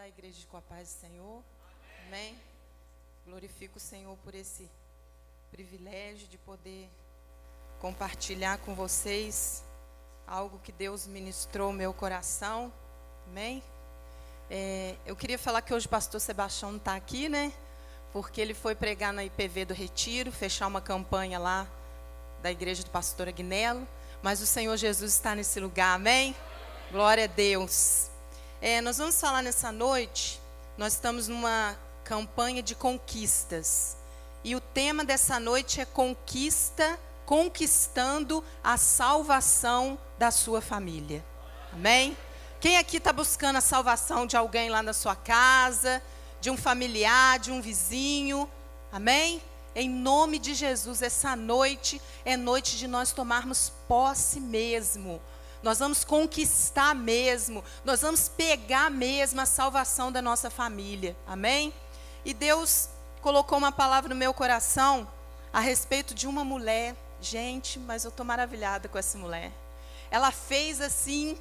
a igreja com a paz do Senhor. Amém. Glorifico o Senhor por esse privilégio de poder compartilhar com vocês algo que Deus ministrou no meu coração. Amém. Eu queria falar que hoje o pastor Sebastião não está aqui, né? Porque ele foi pregar na IPV do Retiro, fechar uma campanha lá da igreja do pastor Agnello. Mas o Senhor Jesus está nesse lugar, amém? Glória a Deus. Nós vamos falar nessa noite, nós estamos numa campanha de conquistas. E o tema dessa noite é conquistando a salvação da sua família. Amém? Quem aqui está buscando a salvação de alguém lá na sua casa, de um familiar, de um vizinho? Amém? Em nome de Jesus, essa noite é noite de nós tomarmos posse mesmo. Nós vamos conquistar mesmo, nós vamos pegar mesmo a salvação da nossa família, amém? E Deus colocou uma palavra no meu coração a respeito de uma mulher. Gente, mas eu estou maravilhada com essa mulher. Ela fez assim,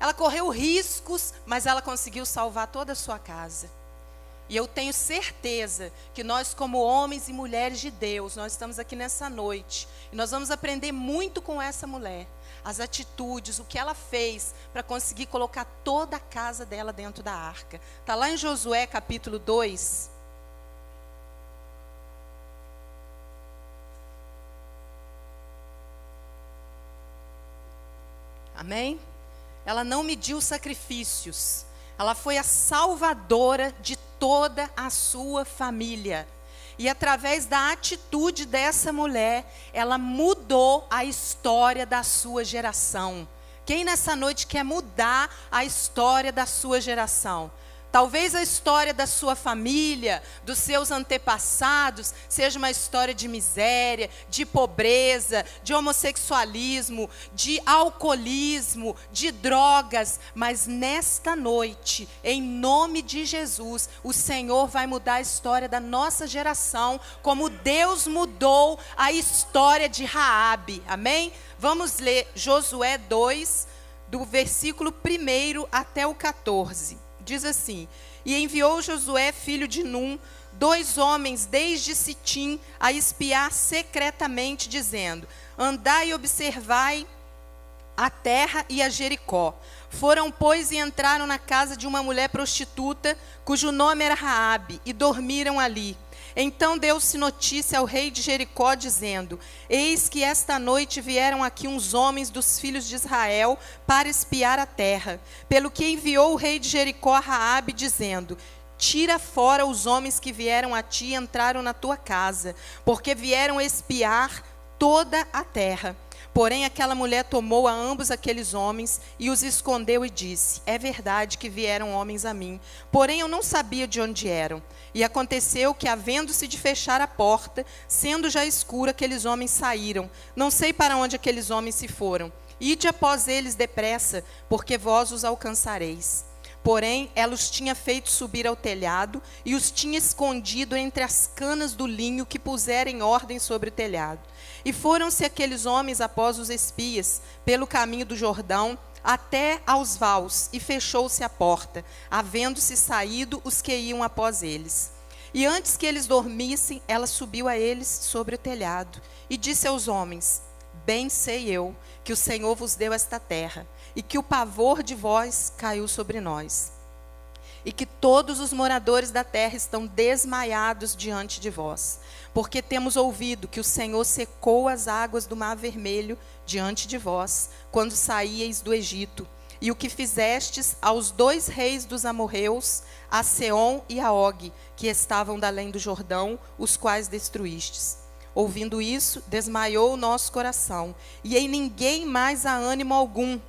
ela correu riscos, mas ela conseguiu salvar toda a sua casa. E eu tenho certeza que nós, como homens e mulheres de Deus, nós estamos aqui nessa noite e nós vamos aprender muito com essa mulher. As atitudes, o que ela fez para conseguir colocar toda a casa dela dentro da arca. Está lá em Josué capítulo 2. Amém? Ela não mediu sacrifícios. Ela foi a salvadora de toda a sua família. E através da atitude dessa mulher, ela mudou a história da sua geração. Quem nessa noite quer mudar a história da sua geração? Talvez a história da sua família, dos seus antepassados, seja uma história de miséria, de pobreza, de homossexualismo, de alcoolismo, de drogas. Mas nesta noite, em nome de Jesus, o Senhor vai mudar a história da nossa geração, como Deus mudou a história de Raabe. Amém? Vamos ler Josué 2, do versículo 1 até o 14. Diz assim: e enviou Josué, filho de Num, 2 homens desde Sitim a espiar secretamente, dizendo: andai e observai a terra e a Jericó. Foram, pois, e entraram na casa de uma mulher prostituta, cujo nome era Raabe, e dormiram ali. Então deu-se notícia ao rei de Jericó, dizendo: eis que esta noite vieram aqui uns homens dos filhos de Israel para espiar a terra. Pelo que enviou o rei de Jericó a Raabe, dizendo: tira fora os homens que vieram a ti e entraram na tua casa, porque vieram espiar toda a terra. Porém aquela mulher tomou a ambos aqueles homens e os escondeu e disse: é verdade que vieram homens a mim, porém eu não sabia de onde eram. E aconteceu que, havendo-se de fechar a porta, sendo já escuro, aqueles homens saíram. Não sei para onde aqueles homens se foram. Ide após eles depressa, porque vós os alcançareis. Porém, ela os tinha feito subir ao telhado e os tinha escondido entre as canas do linho que pusera em ordem sobre o telhado. E foram-se aqueles homens após os espias, pelo caminho do Jordão, até aos vaus, e fechou-se a porta, havendo-se saído os que iam após eles. E antes que eles dormissem, ela subiu a eles sobre o telhado, e disse aos homens: bem sei eu que o Senhor vos deu esta terra, e que o pavor de vós caiu sobre nós, e que todos os moradores da terra estão desmaiados diante de vós, porque temos ouvido que o Senhor secou as águas do Mar Vermelho diante de vós, quando saíeis do Egito, e o que fizestes aos 2 reis dos amorreus, a Seom e a Og, que estavam da além do Jordão, os quais destruístes. Ouvindo isso, desmaiou o nosso coração, e em ninguém mais há ânimo algum,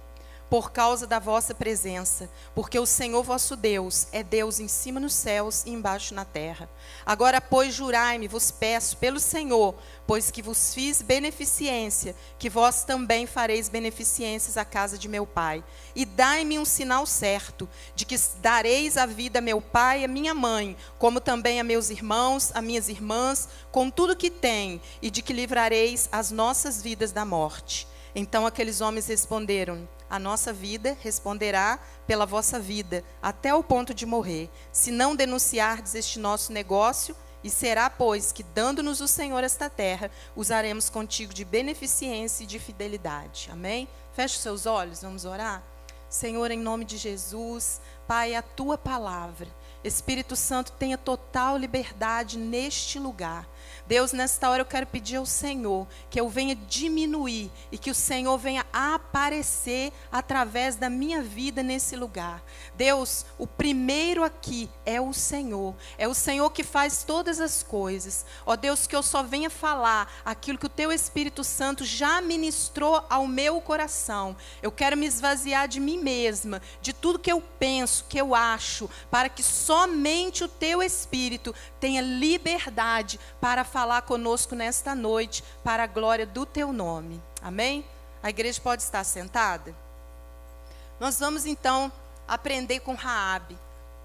por causa da vossa presença, porque o Senhor vosso Deus é Deus em cima nos céus e embaixo na terra. Agora, pois, jurai-me, vos peço, pelo Senhor, pois que vos fiz beneficência, que vós também fareis beneficências à casa de meu pai. E dai-me um sinal certo, de que dareis a vida a meu pai e a minha mãe, como também a meus irmãos, a minhas irmãs, com tudo que têm, e de que livrareis as nossas vidas da morte. Então aqueles homens responderam: a nossa vida responderá pela vossa vida, até o ponto de morrer, se não denunciardes este nosso negócio, e será, pois, que dando-nos o Senhor esta terra, usaremos contigo de beneficência e de fidelidade. Amém? Feche os seus olhos, vamos orar? Senhor, em nome de Jesus, Pai, a tua palavra, Espírito Santo, tenha total liberdade neste lugar. Deus, nesta hora eu quero pedir ao Senhor que eu venha diminuir e que o Senhor venha aparecer através da minha vida nesse lugar. Deus, o primeiro aqui é o Senhor que faz todas as coisas. Ó Deus, que eu só venha falar aquilo que o teu Espírito Santo já ministrou ao meu coração. Eu quero me esvaziar de mim mesma, de tudo que eu penso, que eu acho, para que somente o teu Espírito tenha liberdade para falar conosco nesta noite, para a glória do teu nome. Amém? A igreja pode estar sentada? Nós vamos então aprender com Raabe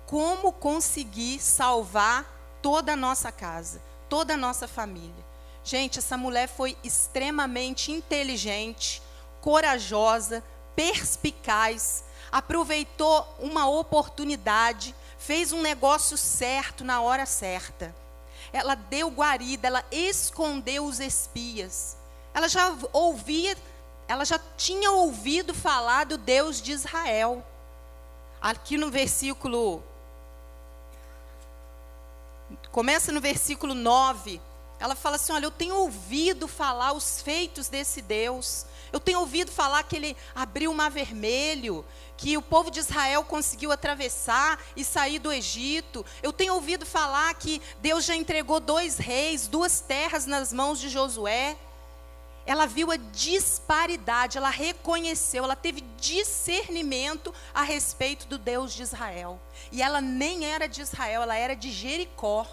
como conseguir salvar toda a nossa casa, toda a nossa família. Gente, essa mulher foi extremamente inteligente, corajosa, perspicaz, aproveitou uma oportunidade, fez um negócio certo na hora certa. Ela deu guarida, ela escondeu os espias. Ela já tinha ouvido falar do Deus de Israel. Aqui no versículo, começa no versículo 9, ela fala assim, olha, eu tenho ouvido falar os feitos desse Deus. Eu tenho ouvido falar que ele abriu o Mar Vermelho, que o povo de Israel conseguiu atravessar e sair do Egito. Eu tenho ouvido falar que Deus já entregou 2 reis, 2 terras nas mãos de Josué. Ela viu a disparidade, ela reconheceu, ela teve discernimento a respeito do Deus de Israel. E ela nem era de Israel, ela era de Jericó.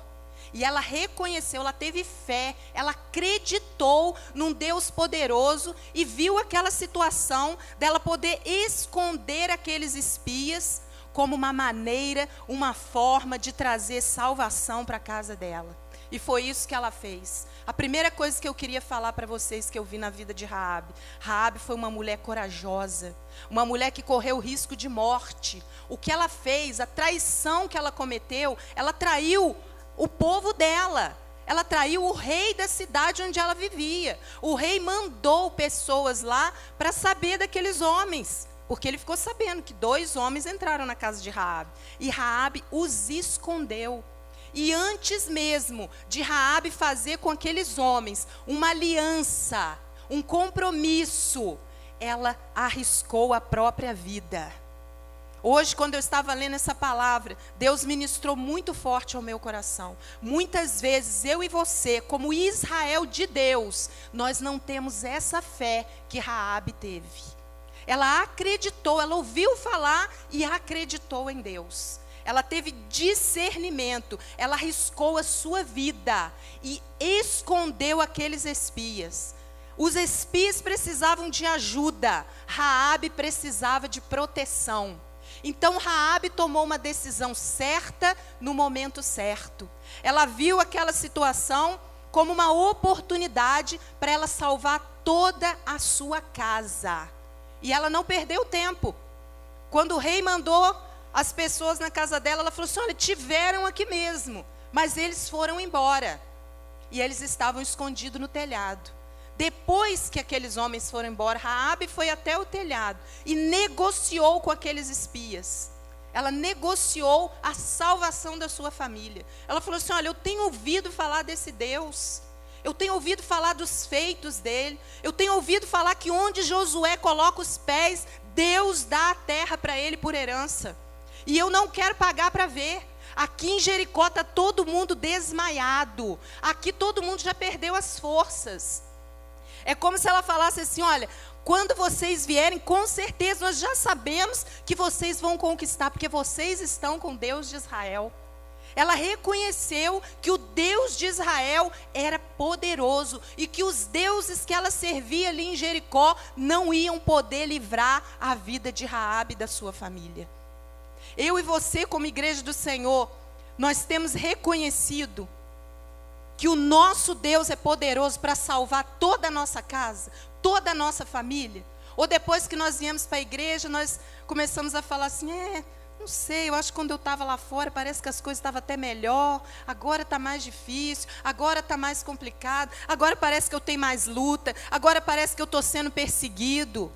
E ela reconheceu, ela teve fé, ela acreditou num Deus poderoso e viu aquela situação dela poder esconder aqueles espias como uma maneira, uma forma de trazer salvação para a casa dela. E foi isso que ela fez. A primeira coisa que eu queria falar para vocês que eu vi na vida de Raabe. Raabe foi uma mulher corajosa, uma mulher que correu risco de morte. O que ela fez, a traição que ela cometeu, ela traiu o povo dela. Ela traiu o rei da cidade onde ela vivia. O rei mandou pessoas lá para saber daqueles homens, porque ele ficou sabendo que 2 homens entraram na casa de Raabe. E Raabe os escondeu. E antes mesmo de Raabe fazer com aqueles homens uma aliança, um compromisso, ela arriscou a própria vida. Hoje, quando eu estava lendo essa palavra, Deus ministrou muito forte ao meu coração. Muitas vezes, eu e você, como Israel de Deus, nós não temos essa fé que Raabe teve. Ela acreditou, ela ouviu falar e acreditou em Deus. Ela teve discernimento, ela arriscou a sua vida e escondeu aqueles espias. Os espias precisavam de ajuda, Raabe precisava de proteção. Então Raabe tomou uma decisão certa no momento certo. Ela viu aquela situação como uma oportunidade para ela salvar toda a sua casa. E ela não perdeu tempo. Quando o rei mandou as pessoas na casa dela, ela falou assim, olha, tiveram aqui mesmo, mas eles foram embora. E eles estavam escondidos no telhado. Depois que aqueles homens foram embora, Raabe foi até o telhado e negociou com aqueles espias. Ela negociou a salvação da sua família. Ela falou assim, olha, eu tenho ouvido falar desse Deus. Eu tenho ouvido falar dos feitos dele. Eu tenho ouvido falar que onde Josué coloca os pés, Deus dá a terra para ele por herança. E eu não quero pagar para ver. Aqui em Jericó está todo mundo desmaiado. Aqui todo mundo já perdeu as forças. É como se ela falasse assim, olha, quando vocês vierem, com certeza nós já sabemos que vocês vão conquistar, porque vocês estão com Deus de Israel. Ela reconheceu que o Deus de Israel era poderoso e que os deuses que ela servia ali em Jericó não iam poder livrar a vida de Raabe e da sua família. Eu e você, como igreja do Senhor, nós temos reconhecido que o nosso Deus é poderoso para salvar toda a nossa casa, toda a nossa família. Ou depois que nós viemos para a igreja, nós começamos a falar assim, não sei, eu acho que quando eu estava lá fora, parece que as coisas estavam até melhor, agora está mais difícil, agora está mais complicado, agora parece que eu tenho mais luta, agora parece que eu estou sendo perseguido.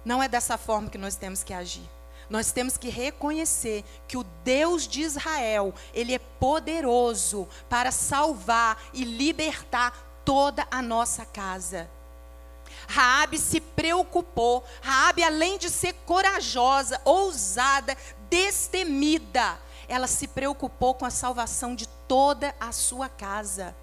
Não é dessa forma que nós temos que agir. Nós temos que reconhecer que o Deus de Israel, Ele é poderoso para salvar e libertar toda a nossa casa. Raabe se preocupou. Raabe, além de ser corajosa, ousada, destemida, ela se preocupou com a salvação de toda a sua casa.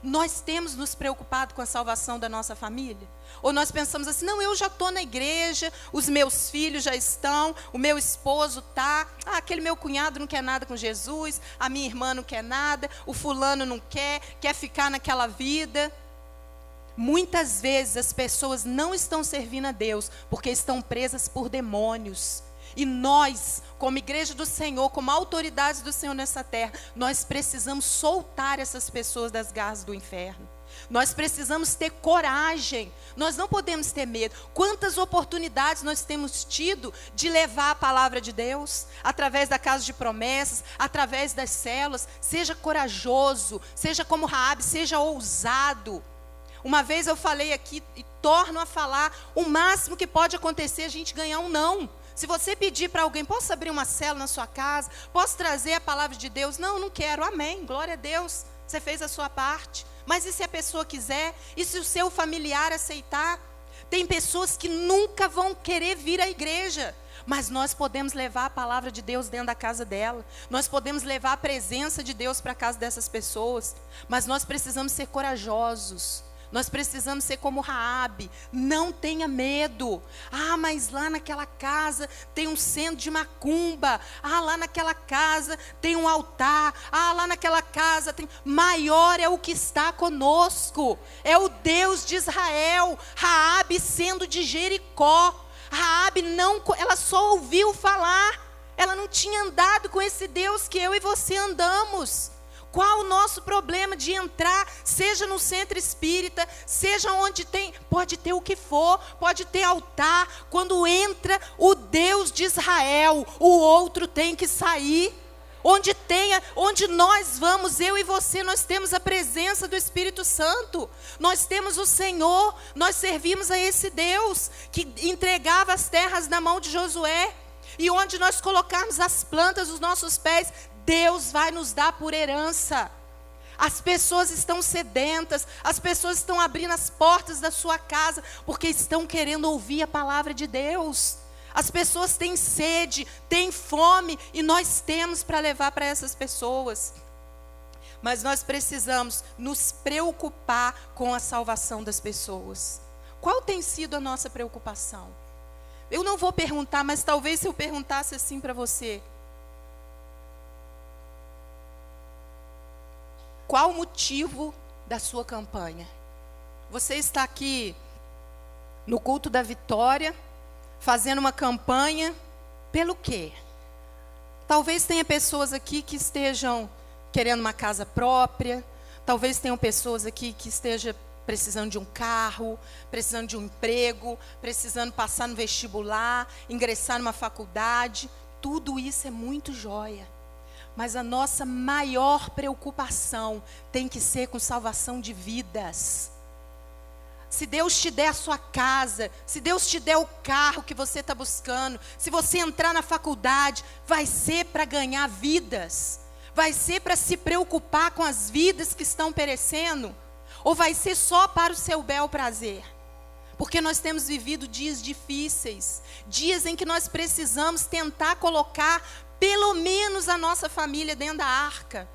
Nós temos nos preocupado com a salvação da nossa família? Ou nós pensamos assim, não, eu já estou na igreja, os meus filhos já estão, o meu esposo está, aquele meu cunhado não quer nada com Jesus, a minha irmã não quer nada, o fulano não quer ficar naquela vida. Muitas vezes as pessoas não estão servindo a Deus porque estão presas por demônios. E nós, como igreja do Senhor, como autoridades do Senhor nessa terra, nós precisamos soltar essas pessoas das garras do inferno. Nós precisamos ter coragem, nós não podemos ter medo. Quantas oportunidades nós temos tido de levar a palavra de Deus, através da casa de promessas, através das células. Seja corajoso, seja como Raabe, seja ousado. Uma vez eu falei aqui e torno a falar, o máximo que pode acontecer é a gente ganhar um não. Se você pedir para alguém, posso abrir uma célula na sua casa? Posso trazer a palavra de Deus? Não, não quero, amém, glória a Deus, você fez a sua parte. Mas e se a pessoa quiser? E se o seu familiar aceitar? Tem pessoas que nunca vão querer vir à igreja, mas nós podemos levar a palavra de Deus dentro da casa dela. Nós podemos levar a presença de Deus para a casa dessas pessoas. Mas nós precisamos ser corajosos. Nós precisamos ser como Raabe, não tenha medo. Mas lá naquela casa tem um centro de macumba. Lá naquela casa tem um altar. Lá naquela casa tem... Maior é o que está conosco. É o Deus de Israel. Raabe sendo de Jericó. Raabe ela só ouviu falar. Ela não tinha andado com esse Deus que eu e você andamos. Qual o nosso problema de entrar, seja no centro espírita, seja onde tem, pode ter o que for, pode ter altar, quando entra o Deus de Israel, o outro tem que sair. Onde nós vamos, eu e você, nós temos a presença do Espírito Santo, nós temos o Senhor, nós servimos a esse Deus, que entregava as terras na mão de Josué, e onde nós colocarmos as plantas dos nossos pés, Deus vai nos dar por herança. As pessoas estão sedentas, as pessoas estão abrindo as portas da sua casa, porque estão querendo ouvir a palavra de Deus. As pessoas têm sede, têm fome, e nós temos para levar para essas pessoas. Mas nós precisamos nos preocupar com a salvação das pessoas. Qual tem sido a nossa preocupação? Eu não vou perguntar, mas talvez se eu perguntasse assim para você: qual o motivo da sua campanha? Você está aqui no culto da vitória, fazendo uma campanha, pelo quê? Talvez tenha pessoas aqui que estejam querendo uma casa própria, talvez tenham pessoas aqui que estejam precisando de um carro, precisando de um emprego, precisando passar no vestibular, ingressar numa faculdade. Tudo isso é muito jóia. Mas a nossa maior preocupação tem que ser com salvação de vidas. Se Deus te der a sua casa, se Deus te der o carro que você está buscando, se você entrar na faculdade, vai ser para ganhar vidas? Vai ser para se preocupar com as vidas que estão perecendo? Ou vai ser só para o seu bel prazer? Porque nós temos vivido dias difíceis, dias em que nós precisamos tentar colocar pelo menos a nossa família dentro da arca.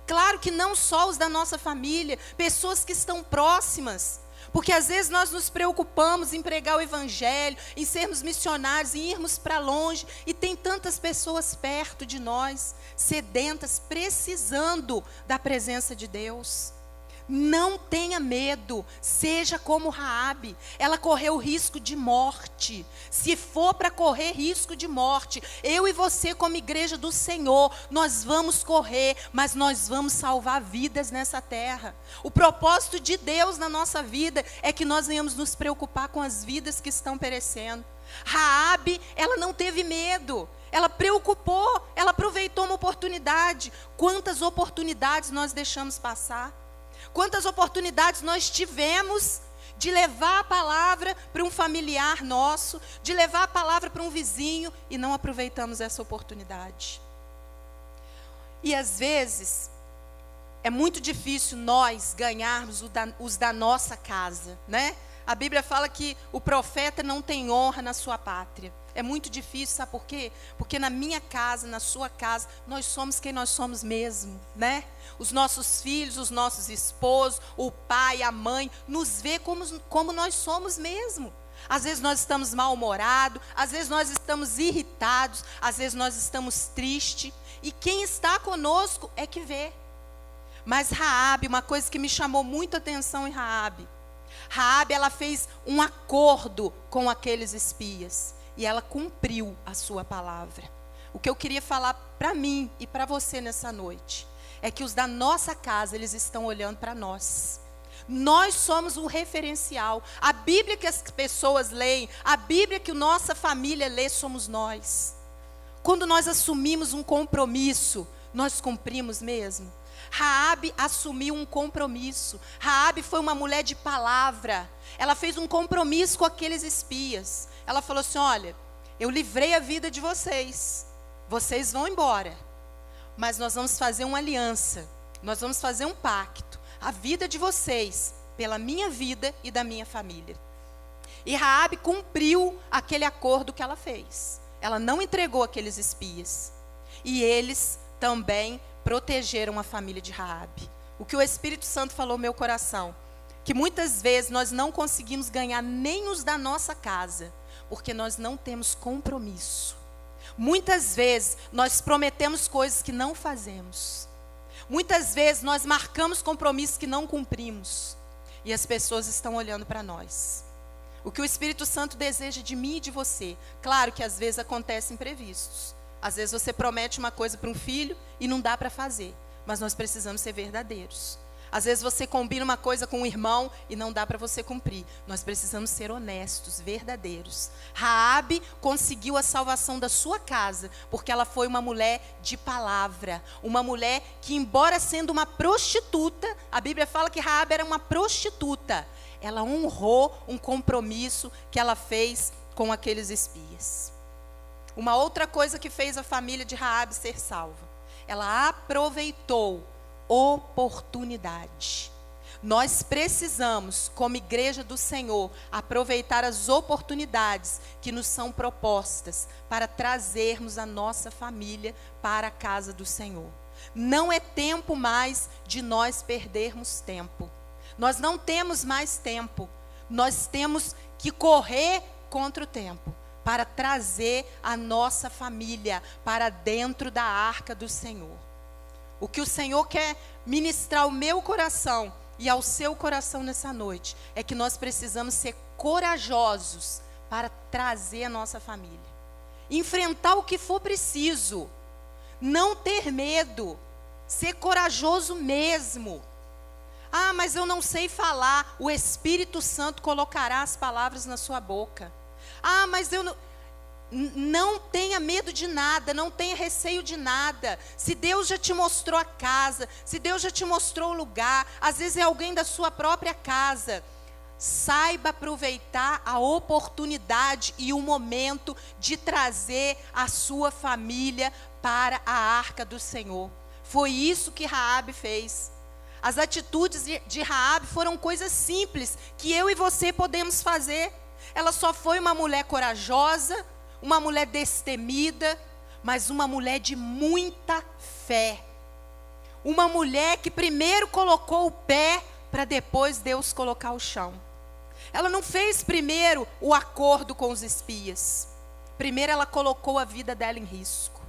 Claro que não só os da nossa família, pessoas que estão próximas. Porque às vezes nós nos preocupamos em pregar o evangelho, em sermos missionários, em irmos para longe. E tem tantas pessoas perto de nós, sedentas, precisando da presença de Deus. Não tenha medo, seja como Raabe. Ela correu risco de morte. Se for para correr risco de morte, eu e você como igreja do Senhor, nós vamos correr, mas nós vamos salvar vidas nessa terra. O propósito de Deus na nossa vida é que nós venhamos nos preocupar com as vidas que estão perecendo. Raabe, ela não teve medo. Ela preocupou, ela aproveitou uma oportunidade. Quantas oportunidades nós deixamos passar? Quantas oportunidades nós tivemos de levar a palavra para um familiar nosso, de levar a palavra para um vizinho e não aproveitamos essa oportunidade. E às vezes é muito difícil nós ganharmos os da nossa casa, né? A Bíblia fala que o profeta não tem honra na sua pátria. É muito difícil, sabe por quê? Porque na minha casa, na sua casa, nós somos quem nós somos mesmo, né? Os nossos filhos, os nossos esposos, o pai, a mãe, nos vê como nós somos mesmo. Às vezes nós estamos mal-humorados, às vezes nós estamos irritados, às vezes nós estamos tristes. E quem está conosco é que vê. Mas Raabe, uma coisa que me chamou muito a atenção em Raabe, ela fez um acordo com aqueles espias. E ela cumpriu a sua palavra. O que eu queria falar para mim e para você nessa noite é que os da nossa casa, eles estão olhando para nós. Nós somos o referencial. A Bíblia que as pessoas leem, a Bíblia que a nossa família lê, somos nós. Quando nós assumimos um compromisso, nós cumprimos mesmo. Raabe assumiu um compromisso. Raabe foi uma mulher de palavra. Ela fez um compromisso com aqueles espias. Ela falou assim: olha, eu livrei a vida de vocês. Vocês vão embora. Mas nós vamos fazer uma aliança. Nós vamos fazer um pacto. A vida de vocês, pela minha vida e da minha família. E Raabe cumpriu aquele acordo que ela fez. Ela não entregou aqueles espias. E eles também protegeram a família de Raabe. O que o Espírito Santo falou no meu coração, que muitas vezes nós não conseguimos ganhar nem os da nossa casa, porque nós não temos compromisso. Muitas vezes nós prometemos coisas que não fazemos. Muitas vezes nós marcamos compromissos que não cumprimos. E as pessoas estão olhando para nós. O que o Espírito Santo deseja de mim e de você, claro que às vezes acontecem imprevistos. Às vezes você promete uma coisa para um filho e não dá para fazer. Mas nós precisamos ser verdadeiros. Às vezes você combina uma coisa com um irmão e não dá para você cumprir. Nós precisamos ser honestos, verdadeiros. Raabe conseguiu a salvação da sua casa, porque ela foi uma mulher de palavra. Uma mulher que, embora sendo uma prostituta, a Bíblia fala que Raabe era uma prostituta. Ela honrou um compromisso que ela fez com aqueles espias. Uma outra coisa que fez a família de Raabe ser salva. Ela aproveitou oportunidade. Nós precisamos, como igreja do Senhor, aproveitar as oportunidades que nos são propostas para trazermos a nossa família para a casa do Senhor. Não é tempo mais de nós perdermos tempo. Nós não temos mais tempo. Nós temos que correr contra o tempo para trazer a nossa família para dentro da arca do Senhor. O que o Senhor quer ministrar ao meu coração e ao seu coração nessa noite é que nós precisamos ser corajosos para trazer a nossa família. Enfrentar o que for preciso. Não ter medo. Ser corajoso mesmo. Ah, mas eu não sei falar. O Espírito Santo colocará as palavras na sua boca. Ah, mas eu não tenha medo de nada, não tenha receio de nada. Se Deus já te mostrou a casa, se Deus já te mostrou o lugar, às vezes é alguém da sua própria casa. Saiba aproveitar a oportunidade e o momento de trazer a sua família para a arca do Senhor. Foi isso que Raabe fez. As atitudes de Raabe foram coisas simples que eu e você podemos fazer. Ela só foi uma mulher corajosa, uma mulher destemida, mas uma mulher de muita fé. Uma mulher que primeiro colocou o pé para depois Deus colocar o chão. Ela não fez primeiro o acordo com os espias. Primeiro ela colocou a vida dela em risco.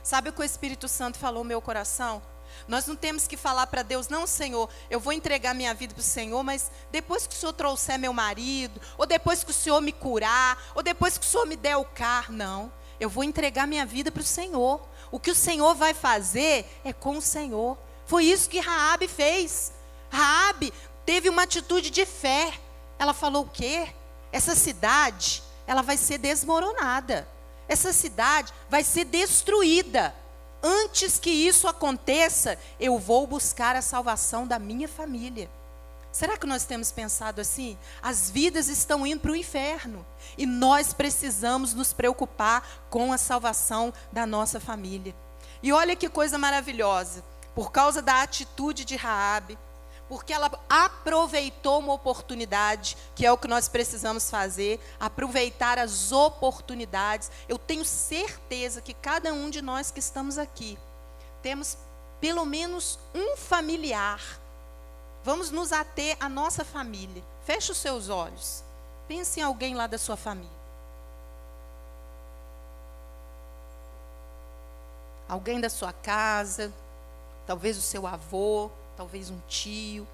Sabe o que o Espírito Santo falou no meu coração? Nós não temos que falar para Deus, não, Senhor, eu vou entregar minha vida para o Senhor, mas depois que o Senhor trouxer meu marido, ou depois que o Senhor me curar, ou depois que o Senhor me der o carro. Não, eu vou entregar minha vida para o Senhor. O que o Senhor vai fazer é com o Senhor. Foi isso que Raabe fez. Raabe teve uma atitude de fé. Ela falou o quê? Essa cidade, ela vai ser desmoronada. Essa cidade vai ser destruída. Antes que isso aconteça, eu vou buscar a salvação da minha família. Será que nós temos pensado assim? As vidas estão indo para o inferno. E nós precisamos nos preocupar com a salvação da nossa família. E olha que coisa maravilhosa. Por causa da atitude de Raabe, porque ela aproveitou uma oportunidade, que é o que nós precisamos fazer, aproveitar as oportunidades. Eu tenho certeza que cada um de nós que estamos aqui, temos pelo menos um familiar. Vamos nos ater à nossa família. Feche os seus olhos. Pense em alguém lá da sua família. Alguém da sua casa, talvez o seu avô, talvez um tio,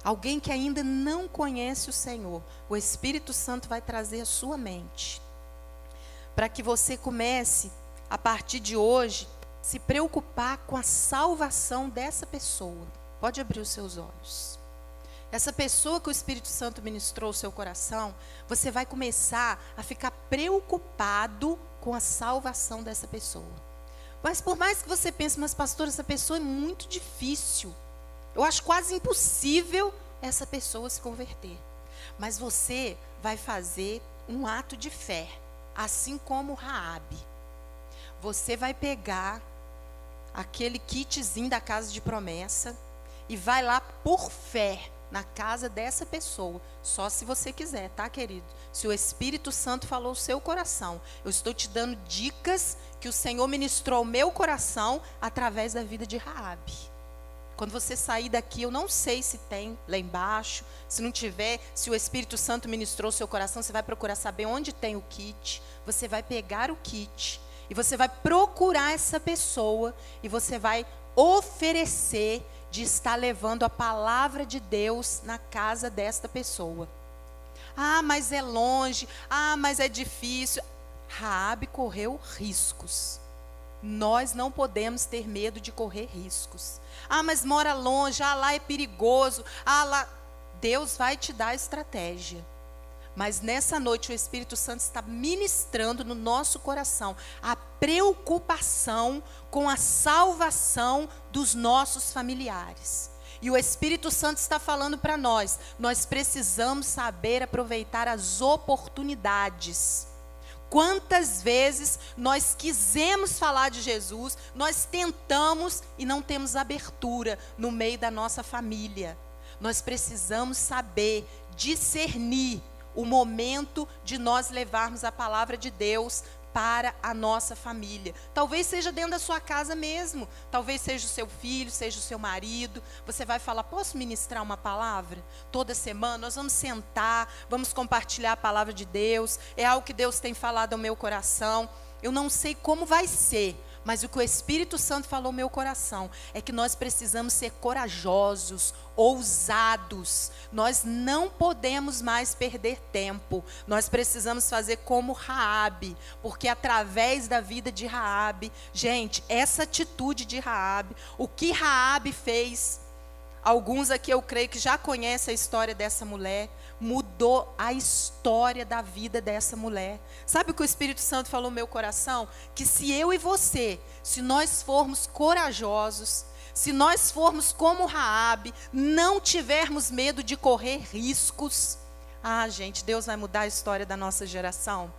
alguém que ainda não conhece o Senhor. O Espírito Santo vai trazer a sua mente, para que você comece, a partir de hoje, se preocupar com a salvação dessa pessoa. Pode abrir os seus olhos. Essa pessoa que o Espírito Santo ministrou ao seu coração, você vai começar a ficar preocupado com a salvação dessa pessoa. Mas por mais que você pense, mas pastor, essa pessoa é muito difícil. Eu acho quase impossível essa pessoa se converter. Mas você vai fazer um ato de fé, assim como Raabe. Você vai pegar aquele kitzinho da casa de promessa e vai lá por fé na casa dessa pessoa. Só se você quiser, tá, querido? Se o Espírito Santo falou o seu coração. Eu estou te dando dicas que o Senhor ministrou ao meu coração através da vida de Raabe. Quando você sair daqui, eu não sei se tem lá embaixo. Se não tiver, se o Espírito Santo ministrou o seu coração, você vai procurar saber onde tem o kit. Você vai pegar o kit e você vai procurar essa pessoa e você vai oferecer de estar levando a palavra de Deus na casa desta pessoa. Ah, mas é longe. Ah, mas é difícil. Raabe correu riscos. Nós não podemos ter medo de correr riscos. Ah, mas mora longe, ah, lá é perigoso, ah, lá... Deus vai te dar estratégia. Mas nessa noite o Espírito Santo está ministrando no nosso coração a preocupação com a salvação dos nossos familiares. E o Espírito Santo está falando para nós precisamos saber aproveitar as oportunidades. Quantas vezes nós quisemos falar de Jesus, nós tentamos e não temos abertura no meio da nossa família. Nós precisamos saber discernir o momento de nós levarmos a palavra de Deus para a nossa família. Talvez seja dentro da sua casa mesmo, talvez seja o seu filho, seja o seu marido. Você vai falar, posso ministrar uma palavra? Toda semana nós vamos sentar, vamos compartilhar a palavra de Deus. É algo que Deus tem falado ao meu coração. Eu não sei como vai ser, mas o que o Espírito Santo falou ao meu coração é que nós precisamos ser corajosos, ousados. Nós não podemos mais perder tempo. Nós precisamos fazer como Raabe, porque através da vida de Raabe, gente, essa atitude de Raabe, o que Raabe fez, alguns aqui eu creio que já conhecem a história dessa mulher, mudou a história da vida dessa mulher. Sabe o que o Espírito Santo falou no meu coração? Que se eu e você, se nós formos corajosos, se nós formos como Raabe, não tivermos medo de correr riscos, gente, Deus vai mudar a história da nossa geração.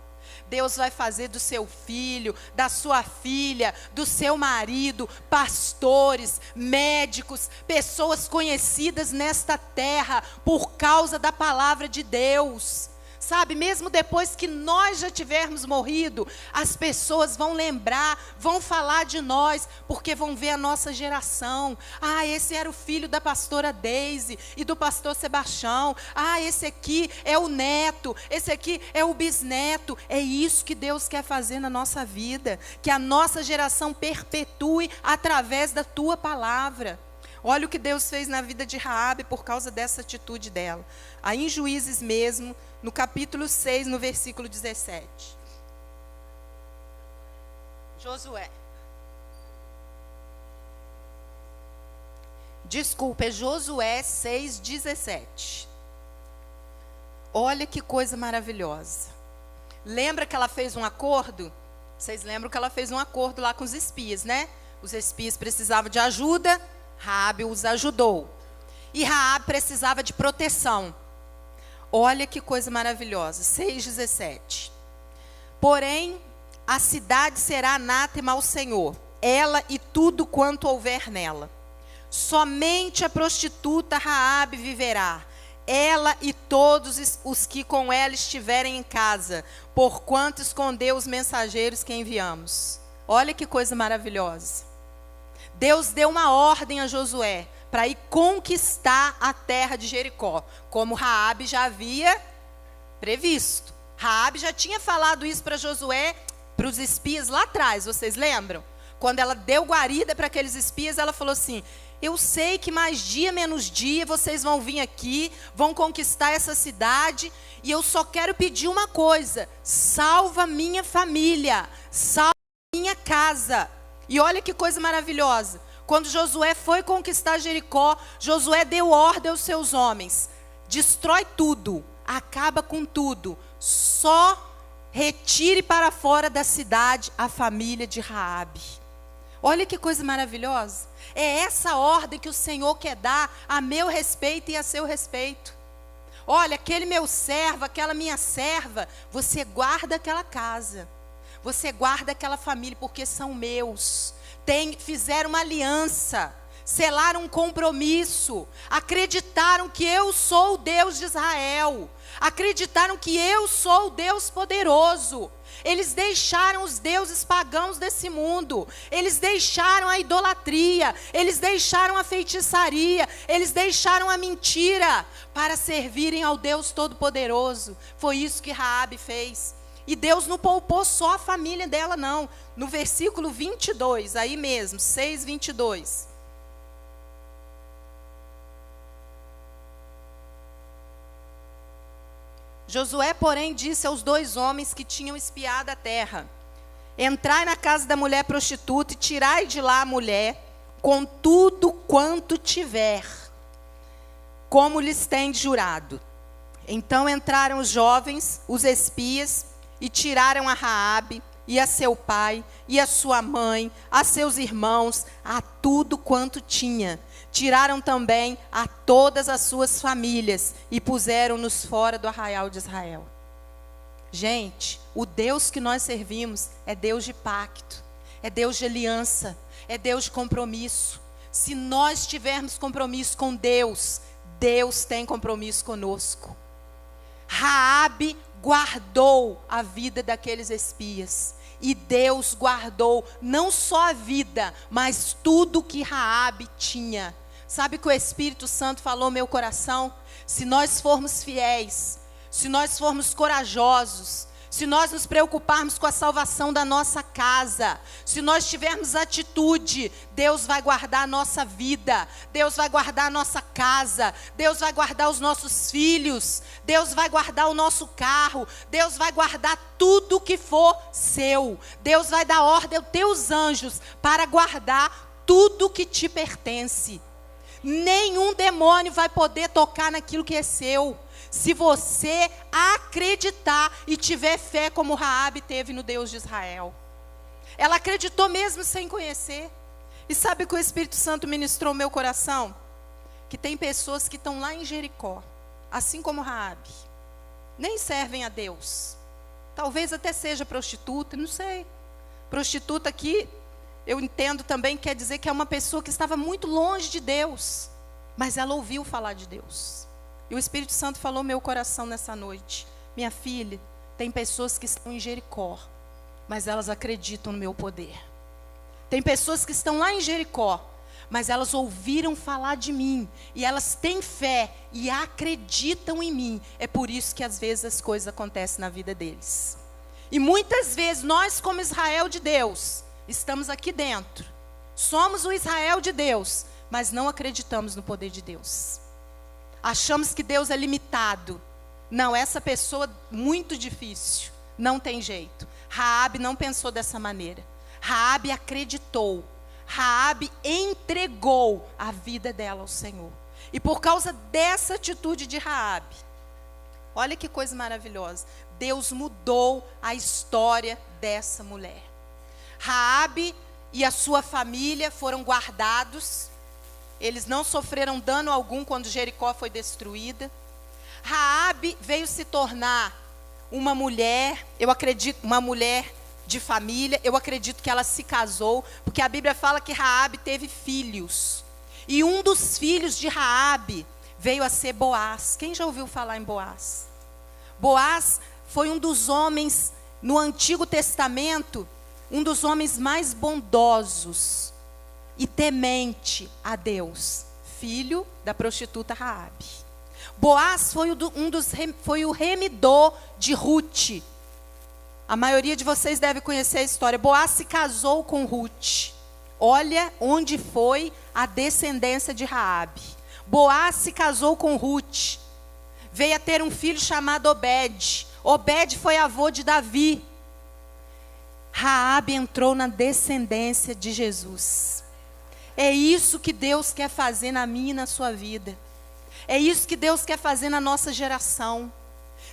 Deus vai fazer do seu filho, da sua filha, do seu marido, pastores, médicos, pessoas conhecidas nesta terra por causa da palavra de Deus. Sabe, mesmo depois que nós já tivermos morrido, as pessoas vão lembrar, vão falar de nós, porque vão ver a nossa geração. Ah, esse era o filho da pastora Deise e do pastor Sebastião. Ah, esse aqui é o neto, esse aqui é o bisneto. É isso que Deus quer fazer na nossa vida, que a nossa geração perpetue através da tua palavra. Olha o que Deus fez na vida de Raabe por causa dessa atitude dela. Aí em Juízes mesmo, no capítulo 6, no versículo 17. Josué. Desculpa, é Josué 6, 17. Olha que coisa maravilhosa. Lembra que ela fez um acordo? Vocês lembram que ela fez um acordo lá com os espias, né? Os espias precisavam de ajuda, Raabe os ajudou. E Raabe precisava de proteção. Olha que coisa maravilhosa. 6,17. Porém, a cidade será anátema ao Senhor, ela e tudo quanto houver nela. Somente a prostituta Raabe viverá, ela e todos os que com ela estiverem em casa, porquanto escondeu os mensageiros que enviamos. Olha que coisa maravilhosa. Deus deu uma ordem a Josué para ir conquistar a terra de Jericó, como Raabe já havia previsto. Raabe já tinha falado isso para Josué, para os espias lá atrás, vocês lembram? Quando ela deu guarida para aqueles espias, ela falou assim: eu sei que mais dia menos dia vocês vão vir aqui, vão conquistar essa cidade, e eu só quero pedir uma coisa: salva minha família, salva minha casa. E olha que coisa maravilhosa. Quando Josué foi conquistar Jericó, Josué deu ordem aos seus homens: destrói tudo, acaba com tudo, só retire para fora da cidade a família de Raabe. Olha que coisa maravilhosa. É essa ordem que o Senhor quer dar a meu respeito e a seu respeito. Olha, aquele meu servo, aquela minha serva, você guarda aquela casa, você guarda aquela família, porque são meus. Fizeram uma aliança, selaram um compromisso, acreditaram que eu sou o Deus de Israel, acreditaram que eu sou o Deus poderoso. Eles deixaram os deuses pagãos desse mundo, eles deixaram a idolatria, eles deixaram a feitiçaria, eles deixaram a mentira para servirem ao Deus Todo-Poderoso. Foi isso que Raabe fez. E Deus não poupou só a família dela, não. No versículo 22, aí mesmo, 6:22. Josué, porém, disse aos 2 homens que tinham espiado a terra: entrai na casa da mulher prostituta e tirai de lá a mulher, com tudo quanto tiver, como lhes tem jurado. Então entraram os jovens, os espias, e tiraram a Raabe, e a seu pai, e a sua mãe, a seus irmãos, a tudo quanto tinha. Tiraram também a todas as suas famílias e puseram-nos fora do arraial de Israel. Gente, o Deus que nós servimos é Deus de pacto, é Deus de aliança, é Deus de compromisso. Se nós tivermos compromisso com Deus, Deus tem compromisso conosco. Raabe guardou a vida daqueles espias. E Deus guardou não só a vida, mas tudo que Raabe tinha. Sabe que o Espírito Santo falou no meu coração? Se nós formos fiéis, se nós formos corajosos, se nós nos preocuparmos com a salvação da nossa casa, se nós tivermos atitude, Deus vai guardar a nossa vida, Deus vai guardar a nossa casa, Deus vai guardar os nossos filhos, Deus vai guardar o nosso carro, Deus vai guardar tudo que for seu. Deus vai dar ordem aos teus anjos para guardar tudo que te pertence. Nenhum demônio vai poder tocar naquilo que é seu, se você acreditar e tiver fé como Raabe teve no Deus de Israel. Ela acreditou mesmo sem conhecer. E sabe que o Espírito Santo ministrou no meu coração? Que tem pessoas que estão lá em Jericó, assim como Raabe, nem servem a Deus. Talvez até seja prostituta, não sei. Prostituta aqui, eu entendo também, quer dizer que é uma pessoa que estava muito longe de Deus, mas ela ouviu falar de Deus. E o Espírito Santo falou no meu coração nessa noite, Minha filha, tem pessoas que estão em Jericó, mas elas acreditam no meu poder. Tem pessoas que estão lá em Jericó, mas elas ouviram falar de mim, e elas têm fé e acreditam em mim. É por isso que às vezes as coisas acontecem na vida deles. E muitas vezes nós, como Israel de Deus, estamos aqui dentro, somos o Israel de Deus, mas não acreditamos no poder de Deus. Achamos que Deus é limitado. Não, essa pessoa muito difícil, não tem jeito. Raabe não pensou dessa maneira. Raabe acreditou. Raabe entregou a vida dela ao Senhor. E por causa dessa atitude de Raabe, olha que coisa maravilhosa, Deus mudou a história dessa mulher. Raabe e a sua família foram guardados. Eles não sofreram dano algum quando Jericó foi destruída. Raabe veio se tornar uma mulher, eu acredito, uma mulher de família. Eu acredito que ela se casou, porque a Bíblia fala que Raabe teve filhos. E um dos filhos de Raabe veio a ser Boaz. Quem já ouviu falar em Boaz? Boaz foi um dos homens no Antigo Testamento, um dos homens mais bondosos e temente a Deus, filho da prostituta Raabe. Boaz foi o remidor de Ruth. A maioria de vocês deve conhecer a história. Boaz se casou com Ruth. Olha onde foi a descendência de Raabe. Boaz se casou com Ruth. Veio a ter um filho chamado Obed. Obed foi avô de Davi. Raabe entrou na descendência de Jesus. É isso que Deus quer fazer na minha e na sua vida. É isso que Deus quer fazer na nossa geração.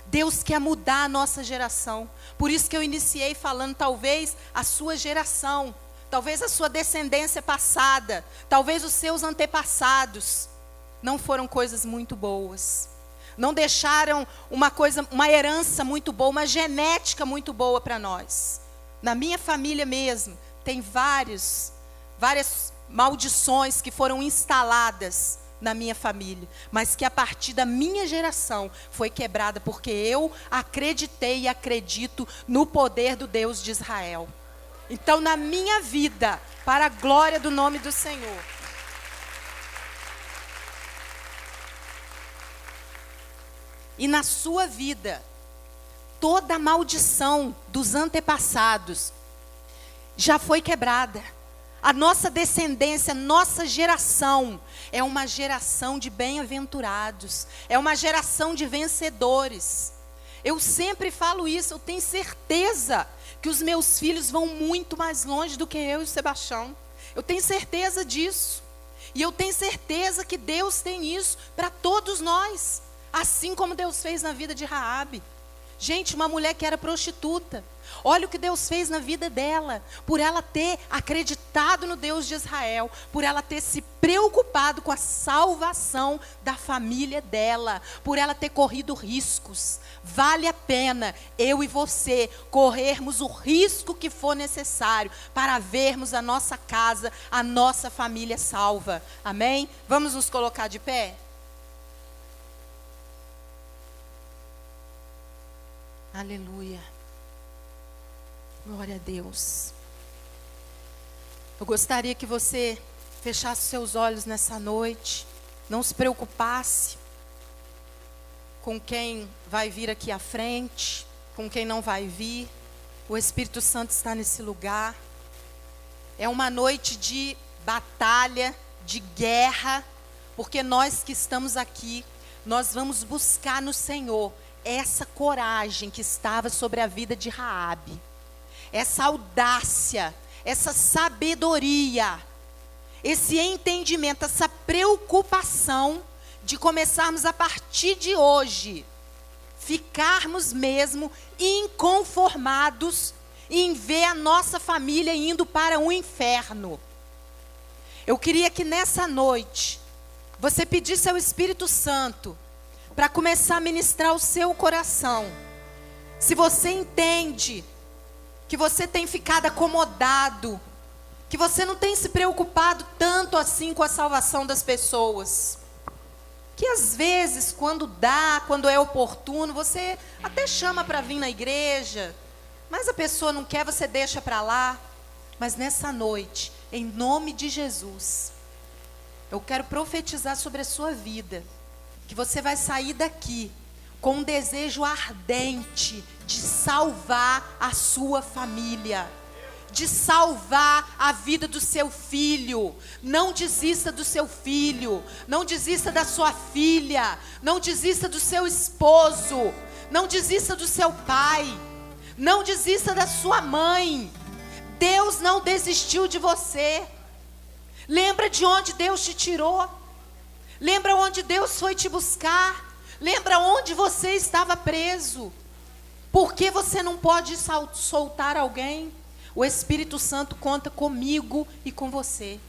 Deus quer mudar a nossa geração. Por isso que eu iniciei falando, talvez a sua geração, talvez a sua descendência passada, talvez os seus antepassados, não foram coisas muito boas. Não deixaram uma herança muito boa, uma genética muito boa para nós. Na minha família mesmo, tem várias maldições que foram instaladas na minha família, mas que a partir da minha geração foi quebrada, porque eu acreditei e acredito no poder do Deus de Israel. Então, na minha vida, para a glória do nome do Senhor, e na sua vida, toda a maldição dos antepassados já foi quebrada. A nossa descendência, nossa geração, é uma geração de bem-aventurados, é uma geração de vencedores. Eu sempre falo isso, eu tenho certeza que os meus filhos vão muito mais longe do que eu e o Sebastião. Eu tenho certeza disso. E eu tenho certeza que Deus tem isso para todos nós, assim como Deus fez na vida de Raabe. Gente, uma mulher que era prostituta, olha o que Deus fez na vida dela, por ela ter acreditado no Deus de Israel, por ela ter se preocupado com a salvação da família dela, por ela ter corrido riscos. Vale a pena eu e você corrermos o risco que for necessário para vermos a nossa casa, a nossa família salva. Amém? Vamos nos colocar de pé? Aleluia. Glória a Deus. Eu gostaria que você fechasse seus olhos nessa noite. Não se preocupasse com quem vai vir aqui à frente, com quem não vai vir. O Espírito Santo está nesse lugar. É uma noite de batalha, de guerra, porque nós que estamos aqui, nós vamos buscar no Senhor essa coragem que estava sobre a vida de Raabe, essa audácia, essa sabedoria, esse entendimento, essa preocupação de começarmos a partir de hoje, ficarmos mesmo inconformados em ver a nossa família indo para o inferno. Eu queria que nessa noite, você pedisse ao Espírito Santo para começar a ministrar o seu coração. Se você entende que você tem ficado acomodado, que você não tem se preocupado tanto assim com a salvação das pessoas, que às vezes, quando dá, quando é oportuno, você até chama para vir na igreja, mas a pessoa não quer, você deixa para lá. Mas nessa noite, em nome de Jesus, eu quero profetizar sobre a sua vida, que você vai sair daqui com um desejo ardente de salvar a sua família, de salvar a vida do seu filho. Não desista do seu filho, não desista da sua filha, não desista do seu esposo, não desista do seu pai, não desista da sua mãe. Deus não desistiu de você. Lembra de onde Deus te tirou, lembra onde Deus foi te buscar, lembra onde você estava preso. Por que você não pode soltar alguém? O Espírito Santo conta comigo e com você.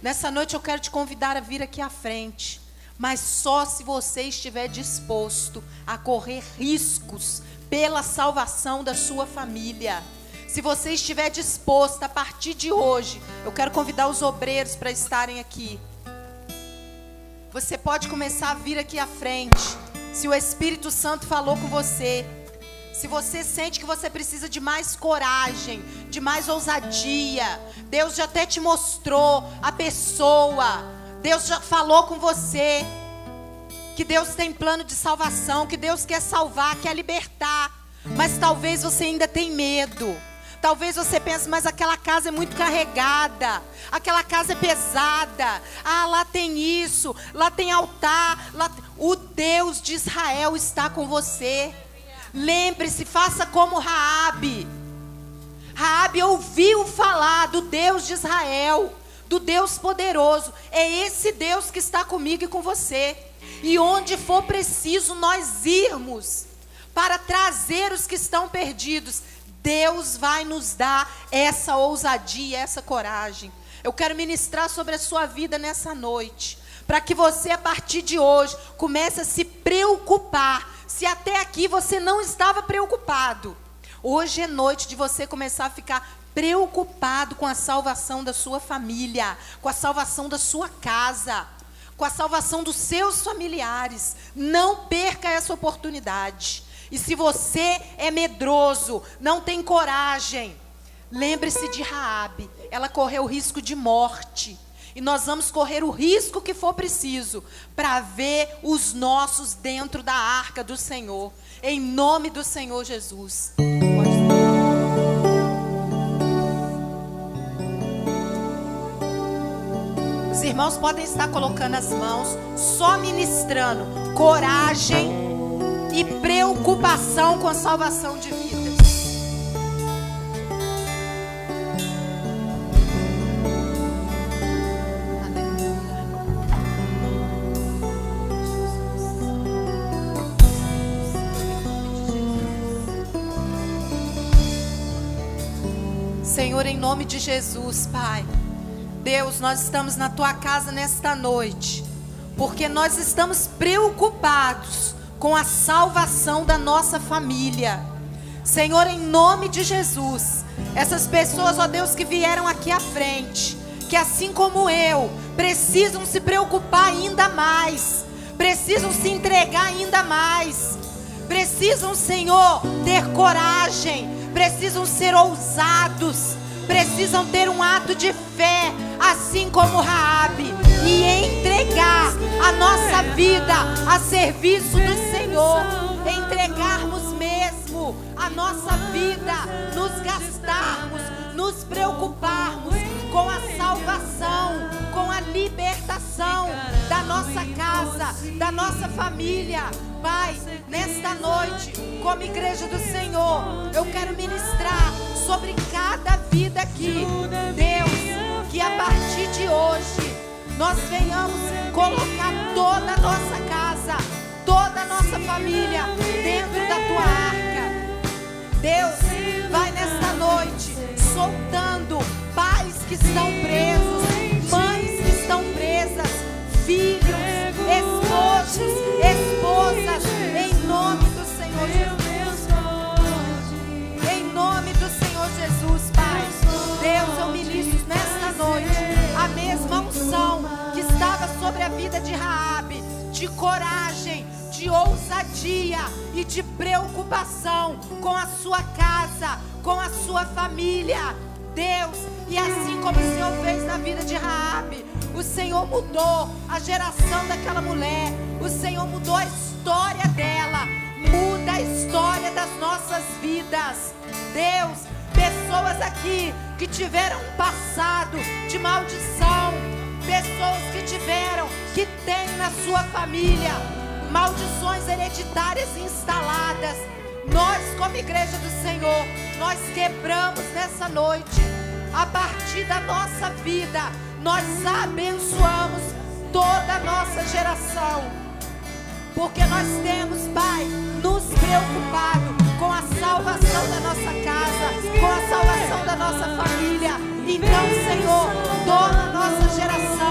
Nessa noite eu quero te convidar a vir aqui à frente, mas só se você estiver disposto a correr riscos pela salvação da sua família. Se você estiver disposto, a partir de hoje, eu quero convidar os obreiros para estarem aqui. Você pode começar a vir aqui à frente, se o Espírito Santo falou com você. Se você sente que você precisa de mais coragem, de mais ousadia, Deus já até te mostrou a pessoa, Deus já falou com você, que Deus tem plano de salvação, que Deus quer salvar, quer libertar, mas talvez você ainda tenha medo. Talvez você pense, mas aquela casa é muito carregada, aquela casa é pesada, lá tem isso, lá tem altar, o Deus de Israel está com você. Lembre-se, faça como Raabe. Raabe ouviu falar do Deus de Israel, do Deus poderoso. É esse Deus que está comigo e com você. E onde for preciso nós irmos para trazer os que estão perdidos, Deus vai nos dar essa ousadia, essa coragem. Eu quero ministrar sobre a sua vida nessa noite, para que você, a partir de hoje, comece a se preocupar. Se até aqui você não estava preocupado, hoje é noite de você começar a ficar preocupado com a salvação da sua família, com a salvação da sua casa, com a salvação dos seus familiares. Não perca essa oportunidade. E se você é medroso, não tem coragem, lembre-se de Raabe. Ela correu o risco de morte. E nós vamos correr o risco que for preciso para ver os nossos dentro da arca do Senhor. Em nome do Senhor Jesus. Os irmãos podem estar colocando as mãos, só ministrando coragem e preocupação com a salvação de vidas. Senhor, em nome de Jesus, Pai, Deus, nós estamos na Tua casa nesta noite, porque nós estamos preocupados com a salvação da nossa família. Senhor, em nome de Jesus, essas pessoas, ó Deus, que vieram aqui à frente, que assim como eu, precisam se preocupar ainda mais, precisam se entregar ainda mais, precisam, Senhor, ter coragem, precisam ser ousados, precisam ter um ato de fé, assim como Raabe, e entregar a nossa vida a serviço do Senhor, entregarmos mesmo a nossa vida, nos gastarmos, nos preocuparmos com a salvação, com a libertação da nossa casa, da nossa família. Pai, nesta noite, como igreja do Senhor, eu quero ministrar sobre cada vida aqui, Deus, que a partir de hoje nós venhamos colocar toda a nossa casa, toda a nossa família dentro da Tua arca. Deus, vai nesta noite soltando pais que estão presos, mães que estão presas, filhos, esposos, esposas, em nome do Senhor Jesus. Em nome do Senhor Jesus, Pai. Deus, eu ministro nesta noite a mesma unção que estava sobre a vida de Raabe, de de coragem, de ousadia e de preocupação com a sua casa, com a sua família. Deus, e assim como o Senhor fez na vida de Raabe, o Senhor mudou a geração daquela mulher, o Senhor mudou a história dela, muda a história das nossas vidas. Deus, pessoas aqui que tiveram um passado de maldição, pessoas que têm na sua família maldições hereditárias instaladas, nós como igreja do Senhor, nós quebramos nessa noite. A partir da nossa vida, nós abençoamos toda a nossa geração, porque nós temos, Pai, nos preocupado com a salvação da nossa casa, com a salvação da nossa família. Então, Senhor, toda a nossa geração